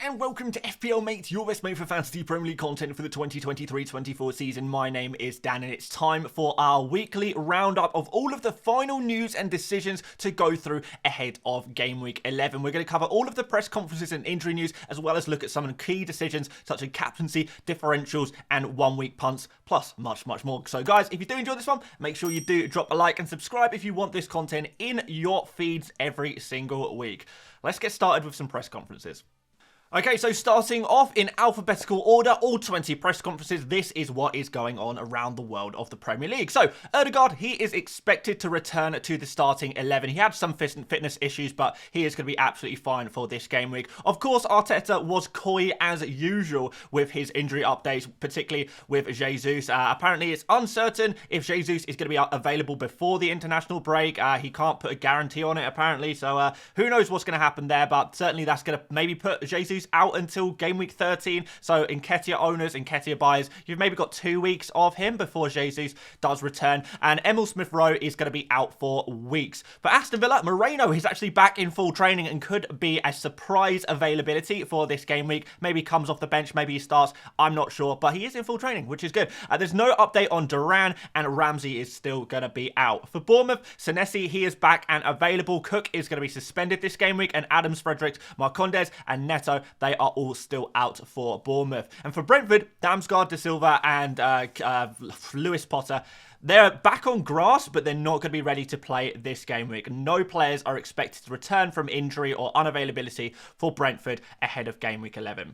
and welcome to FPL Mate, your best mate for fantasy Premier League content for the 2023-24 season. My name is Dan and it's time for our weekly roundup of all of the final news and decisions to go through ahead of Game Week 11. We're going to cover all of the press conferences and injury news, as well as look at some of the key decisions such as captaincy, differentials and one-week punts, plus much more. So guys, if you do enjoy this one, make sure you do drop a like and subscribe if you want this content in your feeds every single week. Let's get started with some press conferences. Okay, so starting off in alphabetical order, all 20 press conferences, this is what is going on around the world of the Premier League. So, Udogie, he is expected to return to the starting 11. He had some fitness issues, but he is going to be absolutely fine for this game week. Of course, Arteta was coy as usual with his injury updates, particularly with Jesus. Apparently, it's uncertain if Jesus is going to be available before the international break. He can't put a guarantee on it, apparently, so who knows what's going to happen there, but certainly that's going to maybe put Jesus out until game week 13. So Nketiah owners, Nketiah buyers, you've maybe got 2 weeks of him before Jesus does return. And Emil Smith-Rowe is going to be out for weeks. For Aston Villa, Moreno is actually back in full training and could be a surprise availability for this game week. Maybe he comes off the bench, maybe he starts, I'm not sure, but he is in full training, which is good. There's no update on Duran, and Ramsey is still going to be out. For Bournemouth, Senesi, he is back and available. Cook is going to be suspended this game week, and Adams, Fredericks, Marcondes and Neto, they are all still out for Bournemouth. And for Brentford, Damsgaard, De Silva and Lewis Potter, they're back on grass, but they're not going to be ready to play this game week. No players are expected to return from injury or unavailability for Brentford ahead of game week 11.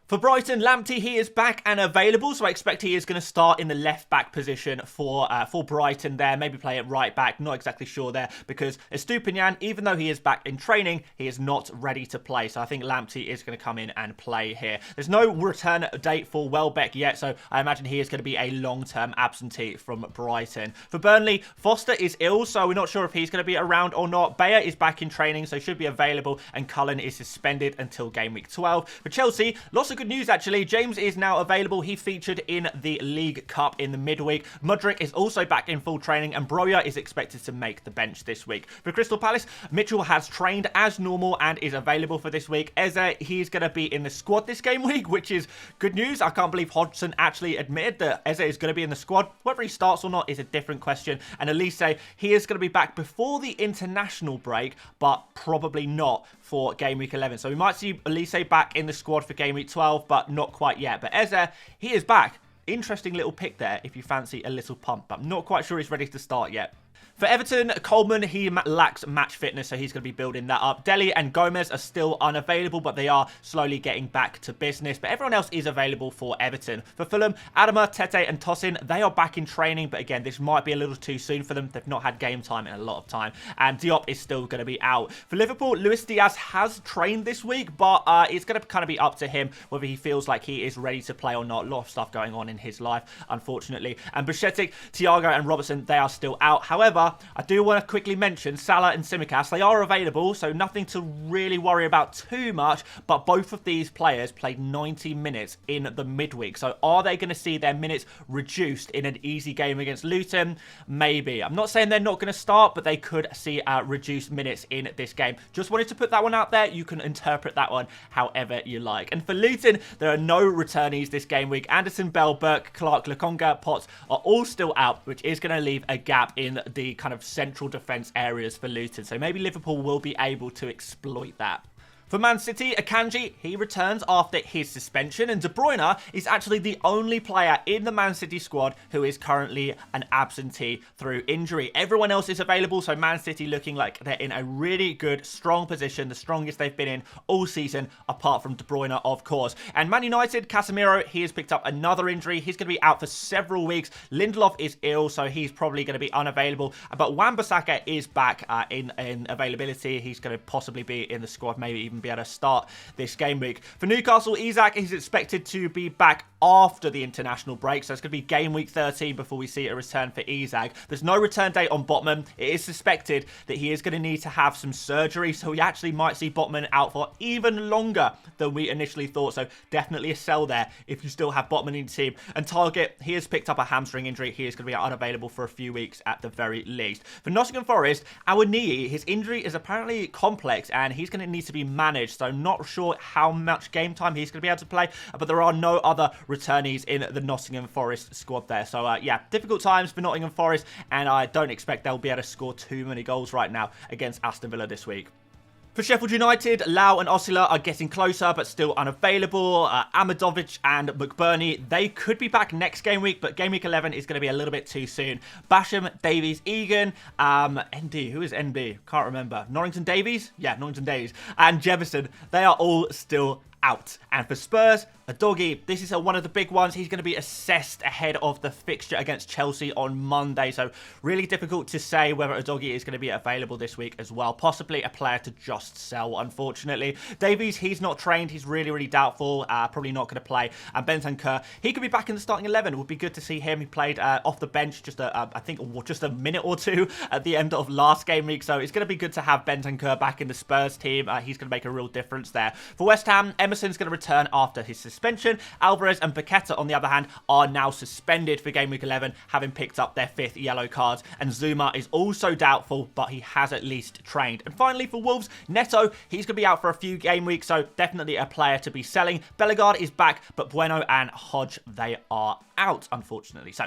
For Brighton, Lamptey, he is back and available, so I expect he is going to start in the left-back position for Brighton there. Maybe play at right-back, not exactly sure there, because Estupiñán, even though he is back in training, he is not ready to play. So I think Lamptey is going to come in and play here. There's no return date for Welbeck yet, so I imagine he is going to be a long-term absentee from Brighton. For Burnley, Foster is ill, so we're not sure if he's going to be around or not. Bayer is back in training, so should be available, and Cullen is suspended until game week 12. For Chelsea, lots of good news actually. James is now available. He featured in the League Cup in the midweek. Mudryk is also back in full training, and Broja is expected to make the bench this week. For Crystal Palace, Mitchell has trained as normal and is available for this week. Eze, he's going to be in the squad this game week, which is good news. I can't believe Hodgson actually admitted that Eze is going to be in the squad. Whether he starts or not is a different question. And Elise, he is going to be back before the international break, but probably not for game week 11. So we might see Elise back in the squad for game week 12, but not quite yet. But Eze, he is back. Interesting little pick there if you fancy a little pump, but I'm not quite sure he's ready to start yet. For Everton, Coleman, he lacks match fitness, so he's going to be building that up. Dele and Gomez are still unavailable, but they are slowly getting back to business. But everyone else is available for Everton. For Fulham, Adama, Tete and Tosin, they are back in training, but again, this might be a little too soon for them. They've not had game time in a lot of time. And Diop is still going to be out. For Liverpool, Luis Diaz has trained this week, but it's going to kind of be up to him whether he feels like he is ready to play or not. A lot of stuff going on in his life, unfortunately. And Bajcetic, Thiago and Robertson, they are still out. However, I do want to quickly mention Salah and Tsimikas. They are available, so nothing to really worry about too much, but both of these players played 90 minutes in the midweek. So are they going to see their minutes reduced in an easy game against Luton? Maybe. I'm not saying they're not going to start, but they could see reduced minutes in this game. Just wanted to put that one out there. You can interpret that one however you like. And for Luton, there are no returnees this game week. Anderson, Bell, Burke, Clark, Lokonga, Potts are all still out, which is going to leave a gap in the kind of central defence areas for Luton. So maybe Liverpool will be able to exploit that. For Man City, Akanji, he returns after his suspension, and De Bruyne is actually the only player in the Man City squad who is currently an absentee through injury. Everyone else is available, so Man City looking like they're in a really good, strong position, the strongest they've been in all season, apart from De Bruyne, of course. And Man United, Casemiro, he has picked up another injury. He's going to be out for several weeks. Lindelof is ill, so he's probably going to be unavailable, but Wan-Bissaka is back in availability. He's going to possibly be in the squad, maybe even be able to start this game week. For Newcastle, Isak is expected to be back after the international break, so it's going to be game week 13 before we see a return for Isak. There's no return date on Botman. It is suspected that he is going to need to have some surgery, so we actually might see Botman out for even longer than we initially thought, so definitely a sell there if you still have Botman in your team. And Target, he has picked up a hamstring injury. He is going to be unavailable for a few weeks at the very least. For Nottingham Forest, Awoniyi, his injury is apparently complex and he's going to need to be managed managed, so not sure how much game time he's going to be able to play, but there are no other returnees in the Nottingham Forest squad there. So, yeah, difficult times for Nottingham Forest, and I don't expect they'll be able to score too many goals right now against Aston Villa this week. For Sheffield United, Lau and Osila are getting closer, but still unavailable. Amadovic and McBurney, they could be back next game week, but game week 11 is going to be a little bit too soon. Basham, Davies, Egan, ND, who is NB? Can't remember. Norrington Davies? Yeah, Norrington Davies. And Jefferson, they are all still out. And for Spurs, Udogie, this is one of the big ones. He's going to be assessed ahead of the fixture against Chelsea on Monday. So really difficult to say whether Udogie is going to be available this week as well. Possibly a player to just sell, unfortunately. Davies, he's not trained. He's really, really doubtful. Probably not going to play. And Bentancur, he could be back in the starting 11. It would be good to see him. He played off the bench I think just a minute or two at the end of last game week. So it's going to be good to have Bentancur back in the Spurs team. He's going to make a real difference there. For West Ham, Emerson's going to return after his suspension. Alvarez and Paqueta, on the other hand, are now suspended for game week 11, having picked up their 5th yellow card. And Zuma is also doubtful, but he has at least trained. And finally, for Wolves, Neto, he's going to be out for a few game weeks, so definitely a player to be selling. Bellegarde is back, but Bueno and Hodge, they are out, unfortunately. So,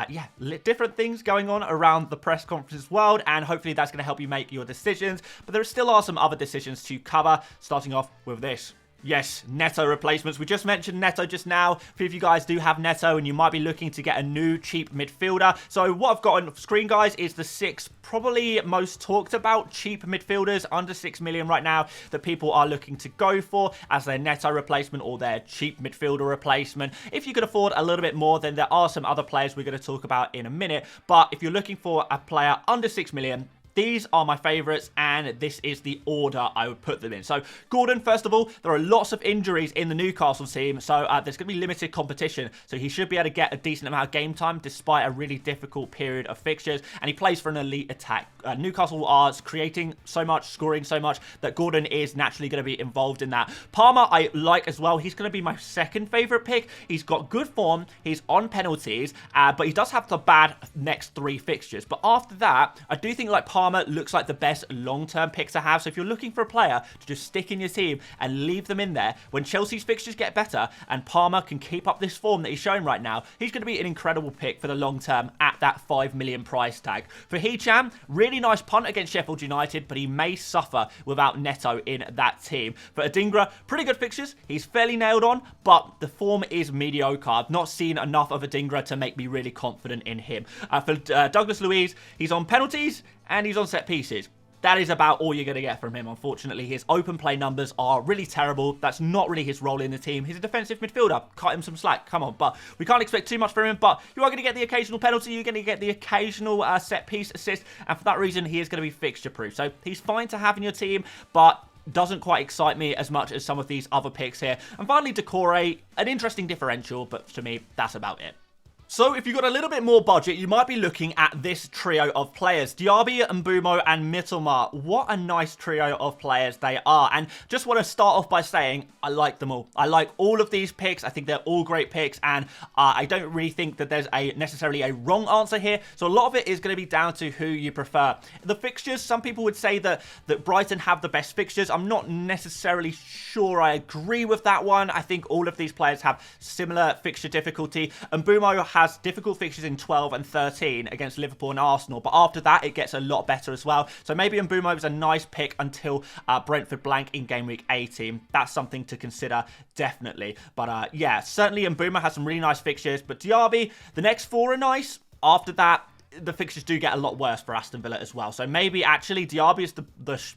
yeah, different things going on around the press conferences world, and hopefully that's going to help you make your decisions. But there still are some other decisions to cover, starting off with this. Yes, Neto replacements. We just mentioned Neto just now. A few of you guys do have Neto, and you might be looking to get a new cheap midfielder. So what I've got on screen, guys, is the 6 probably most talked about cheap midfielders under 6 million right now that people are looking to go for as their Neto replacement or their cheap midfielder replacement. If you could afford a little bit more, then there are some other players we're going to talk about in a minute. But if you're looking for a player under 6 million, these are my favourites, and this is the order I would put them in. So, Gordon, first of all, there are lots of injuries in the Newcastle team, so there's going to be limited competition. So, he should be able to get a decent amount of game time despite a really difficult period of fixtures, and he plays for an elite attack. Newcastle are creating so much, scoring so much, that Gordon is naturally going to be involved in that. Palmer, I like as well. He's going to be my second favourite pick. He's got good form. He's on penalties, but he does have the bad next 3 fixtures. But after that, I do think like Palmer looks like the best long-term pick to have. So if you're looking for a player to just stick in your team and leave them in there, when Chelsea's fixtures get better and Palmer can keep up this form that he's showing right now, he's going to be an incredible pick for the long term at that 5 million price tag. For Hicham, really nice punt against Sheffield United, but he may suffer without Neto in that team. For Adingra, pretty good fixtures. He's fairly nailed on, but the form is mediocre. I've not seen enough of Adingra to make me really confident in him. For Douglas Luiz, he's on penalties and he's on set pieces. That is about all you're going to get from him, unfortunately. His open play numbers are really terrible. That's not really his role in the team. He's a defensive midfielder. Cut him some slack. Come on. But we can't expect too much from him. But you are going to get the occasional penalty. You're going to get the occasional set piece assist. And for that reason, he is going to be fixture proof. So he's fine to have in your team, but doesn't quite excite me as much as some of these other picks here. And finally, Decore, an interesting differential, but to me, that's about it. So, if you've got a little bit more budget, you might be looking at this trio of players. Diaby, Mbeumo, and Mittelmar. What a nice trio of players they are. And just want to start off by saying, I like them all. I like all of these picks. I think they're all great picks. And I don't really think that there's necessarily a wrong answer here. So, a lot of it is going to be down to who you prefer. The fixtures, some people would say that Brighton have the best fixtures. I'm not necessarily sure I agree with that one. I think all of these players have similar fixture difficulty. Mbeumo has difficult fixtures in 12 and 13 against Liverpool and Arsenal, but after that it gets a lot better as well. So maybe Mbeumo is a nice pick until Brentford blank in game week 18. That's something to consider, definitely. But yeah, certainly Mbeumo has some really nice fixtures, but Diaby, the next 4 are nice. After that, the fixtures do get a lot worse for Aston Villa as well. So maybe actually Diaby is the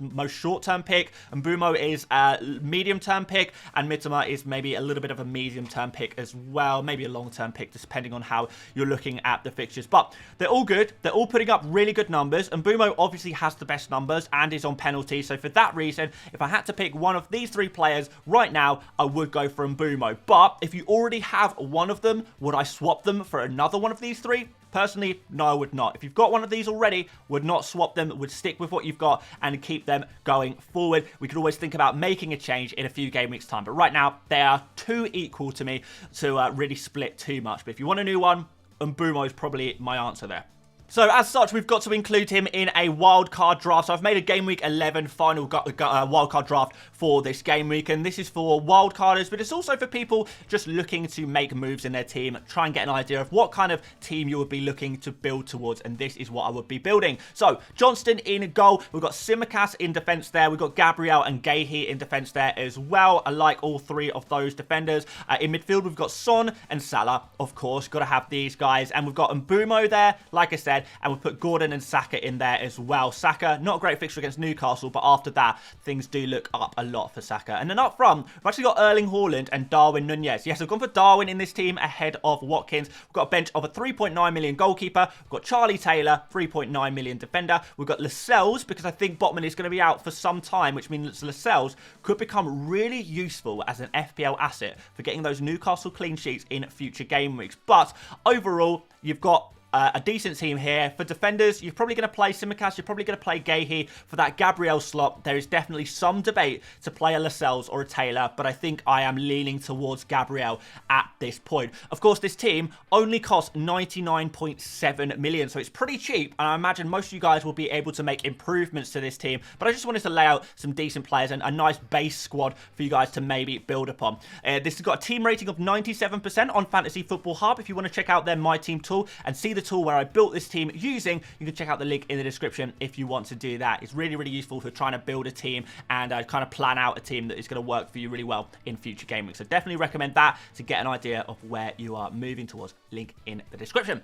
most short-term pick, and Mbeumo is a medium-term pick, and Mitoma is maybe a little bit of a medium-term pick as well. Maybe a long-term pick, depending on how you're looking at the fixtures. But they're all good. They're all putting up really good numbers, and Mbeumo obviously has the best numbers and is on penalty. So for that reason, if I had to pick one of these 3 players right now, I would go for Mbeumo. But if you already have one of them, would I swap them for another one of these 3? Personally, no, I would not. If you've got one of these already, would not swap them, would stick with what you've got and keep them going forward. We could always think about making a change in a few game weeks' time. But right now, they are too equal to me to really split too much. But if you want a new one, Mbeumo is probably my answer there. So as such, we've got to include him in a wildcard draft. So I've made a Game Week 11 final wildcard draft for this game week, and this is for wildcarders, but it's also for people just looking to make moves in their team, try and get an idea of what kind of team you would be looking to build towards, and this is what I would be building. So Johnston in goal, we've got Tsimikas in defense there, we've got Gabriel and Gahey in defense there as well. I like all three of those defenders. In midfield, we've got Son and Salah, of course, got to have these guys, and we've got Mbumo there, like I said, and we'll put Gordon and Saka in there as well. Saka, not a great fixture against Newcastle, but after that, things do look up a lot for Saka. And then up front, we've actually got Erling Haaland and Darwin Nunez. Yes, I've gone for Darwin in this team ahead of Watkins. We've got a bench of a 3.9 million goalkeeper. We've got Charlie Taylor, 3.9 million defender. We've got Lascelles, because I think Botman is going to be out for some time, which means Lascelles could become really useful as an FPL asset for getting those Newcastle clean sheets in future game weeks. But overall, you've got a decent team here. For defenders, you're probably going to play Tsimikas, you're probably going to play Gahey. For that Gabriel slot, there is definitely some debate to play a Lascelles or a Taylor, but I think I am leaning towards Gabriel at this point. Of course, this team only costs 99.7 million, so it's pretty cheap, and I imagine most of you guys will be able to make improvements to this team, but I just wanted to lay out some decent players and a nice base squad for you guys to maybe build upon. This has got a team rating of 97% on Fantasy Football Hub. If you want to check out their My Team tool and see the tool where I built this team using, you can check out the link in the description if you want to do that. It's really, really useful for trying to build a team and kind of plan out a team that is going to work for you really well in future game weeks. So definitely recommend that to get an idea of where you are moving towards. Link in the description.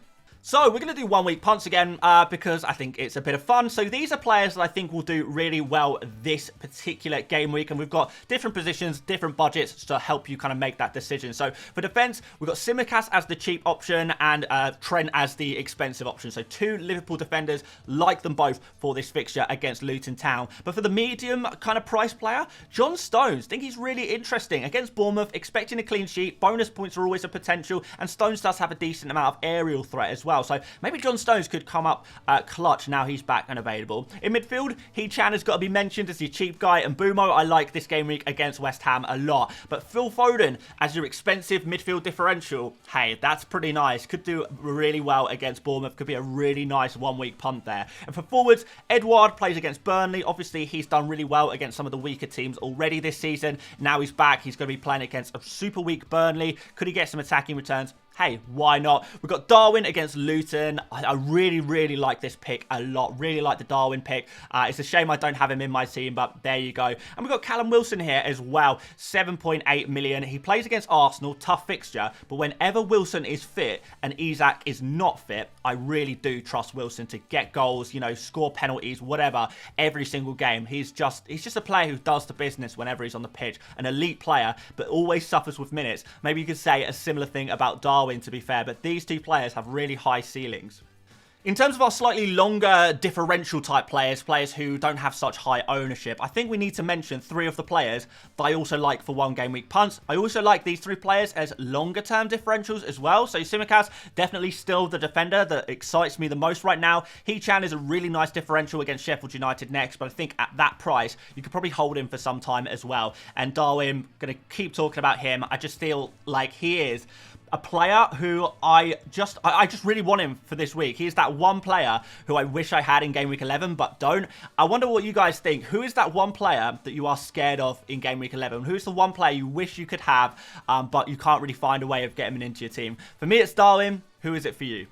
So we're going to do 1 week punts again because I think it's a bit of fun. So these are players that I think will do really well this particular game week. And we've got different positions, different budgets to help you kind of make that decision. So for defense, we've got Tsimikas as the cheap option and Trent as the expensive option. So two Liverpool defenders, like them both for this fixture against Luton Town. But for the medium kind of price player, John Stones, think he's really interesting. Against Bournemouth, expecting a clean sheet, bonus points are always a potential. And Stones does have a decent amount of aerial threat as well. So maybe John Stones could come up clutch now he's back and available. In midfield, He-Chan has got to be mentioned as your cheap guy, and Mbumo I like this game week against West Ham a lot. But Phil Foden as your expensive midfield differential, hey, that's pretty nice. Could do really well against Bournemouth. Could be a really nice 1 week punt there. And for forwards, Edouard plays against Burnley. Obviously, he's done really well against some of the weaker teams already this season. Now he's back. He's going to be playing against a super weak Burnley. Could he get some attacking returns? Hey, why not? We've got Darwin against Luton. I really, really like this pick a lot. Really like the Darwin pick. It's a shame I don't have him in my team, but there you go. And we've got Callum Wilson here as well. 7.8 million. He plays against Arsenal. Tough fixture. But whenever Wilson is fit and Isak is not fit, I really do trust Wilson to get goals, you know, score penalties, whatever, every single game. He's just a player who does the business whenever he's on the pitch. An elite player, but always suffers with minutes. Maybe you could say a similar thing about Darwin, to be fair, but these two players have really high ceilings. In terms of our slightly longer differential type players who don't have such high ownership, I think we need to mention three of the players that I also like for 1 game week punts. I also like these three players as longer term differentials as well. So Tsimikas, definitely still the defender that excites me the most right now. He-Chan is a really nice differential against Sheffield United next, but I think at that price, you could probably hold him for some time as well. And Darwin, going to keep talking about him. I just feel like he is a player who I just really want him for this week. He's that one player who I wish I had in Game Week 11, but don't. I wonder what you guys think. Who is that one player that you are scared of in Game Week 11? Who's the one player you wish you could have, but you can't really find a way of getting him into your team? For me, it's Darwin. Who is it for you?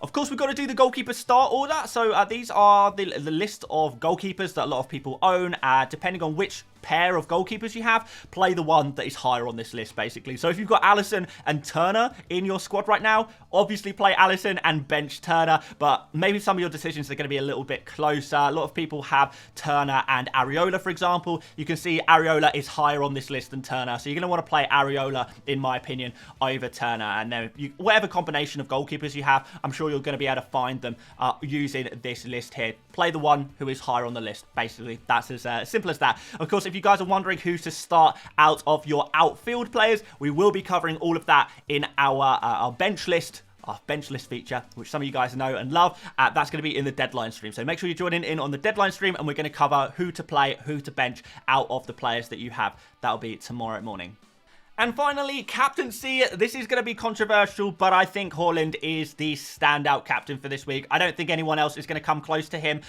Of course, we've got to do the goalkeeper start order. So these are the list of goalkeepers that a lot of people own. Depending on which pair of goalkeepers you have, play the one that is higher on this list, basically. So if you've got Alisson and Turner in your squad right now, obviously play Alisson and bench Turner, but maybe some of your decisions are going to be a little bit closer. A lot of people have Turner and Areola, for example. You can see Areola is higher on this list than Turner, so you're going to want to play Areola, in my opinion, over Turner. And then whatever combination of goalkeepers you have, I'm sure you're going to be able to find them using this list here. Play the one who is higher on the list, basically. That's as simple as that. Of course, if you guys are wondering who to start out of your outfield players, we will be covering all of that in our bench list. Our bench list feature, which some of you guys know and love. That's going to be in the deadline stream. So make sure you're joining in on the deadline stream, and we're going to cover who to play, who to bench out of the players that you have. That'll be tomorrow morning. And finally, captaincy. This is going to be controversial, but I think Haaland is the standout captain for this week. I don't think anyone else is going to come close to him,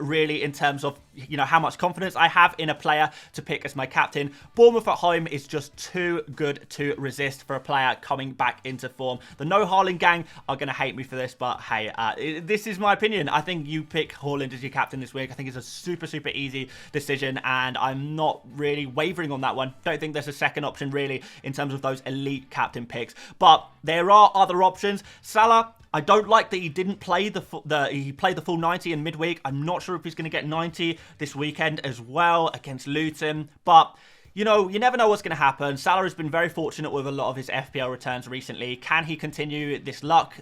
really, in terms of, you know, how much confidence I have in a player to pick as my captain. Bournemouth at home is just too good to resist for a player coming back into form. The no Haaland gang are going to hate me for this, but hey, this is my opinion. I think you pick Haaland as your captain this week. I think it's a super, super easy decision, and I'm not really wavering on that one. Don't think there's a second option, really, in terms of those elite captain picks. But there are other options. Salah, I don't like that he didn't play he played the full 90 in midweek. I'm not sure if he's going to get 90 this weekend as well against Luton. But, you know, you never know what's going to happen. Salah has been very fortunate with a lot of his FPL returns recently. Can he continue this luck?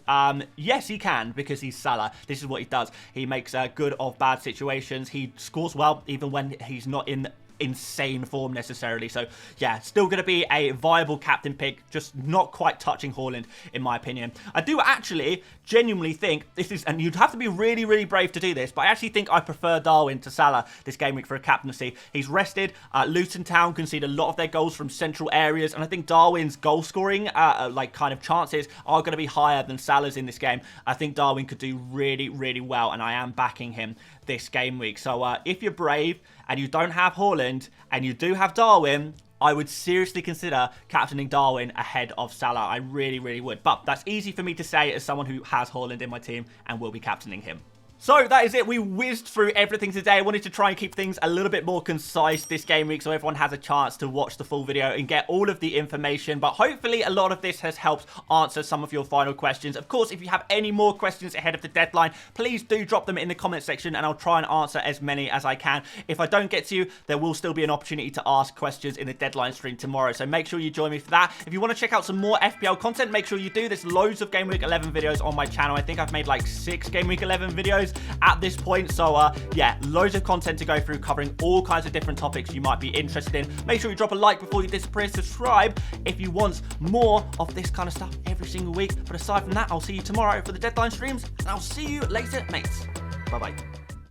Yes, he can, because he's Salah. This is what he does. He makes good of bad situations. He scores well, even when he's not in insane form necessarily. So yeah, still going to be a viable captain pick, just not quite touching Haaland in my opinion. I do actually genuinely think this is, and you'd have to be really, really brave to do this, but I actually think I prefer Darwin to Salah this game week for a captaincy. He's rested. Luton Town concede a lot of their goals from central areas, and I think Darwin's goal scoring like kind of chances are going to be higher than Salah's in this game. I think Darwin could do really, really well, and I am backing him this game week. So if you're brave and you don't have Haaland and you do have Darwin, I would seriously consider captaining Darwin ahead of Salah. I really, really would. But that's easy for me to say as someone who has Haaland in my team and will be captaining him. So that is it. We whizzed through everything today. I wanted to try and keep things a little bit more concise this game week so everyone has a chance to watch the full video and get all of the information. But hopefully a lot of this has helped answer some of your final questions. Of course, if you have any more questions ahead of the deadline, please do drop them in the comment section and I'll try and answer as many as I can. If I don't get to you, there will still be an opportunity to ask questions in the deadline stream tomorrow. So make sure you join me for that. If you want to check out some more FPL content, make sure you do. There's loads of Game Week 11 videos on my channel. I think I've made like 6 Game Week 11 videos at this point. So yeah, loads of content to go through covering all kinds of different topics you might be interested in. Make sure you drop a like before you disappear. Subscribe if you want more of this kind of stuff every single week. But aside from that, I'll see you tomorrow for the deadline streams, and I'll see you later, mates. Bye-bye.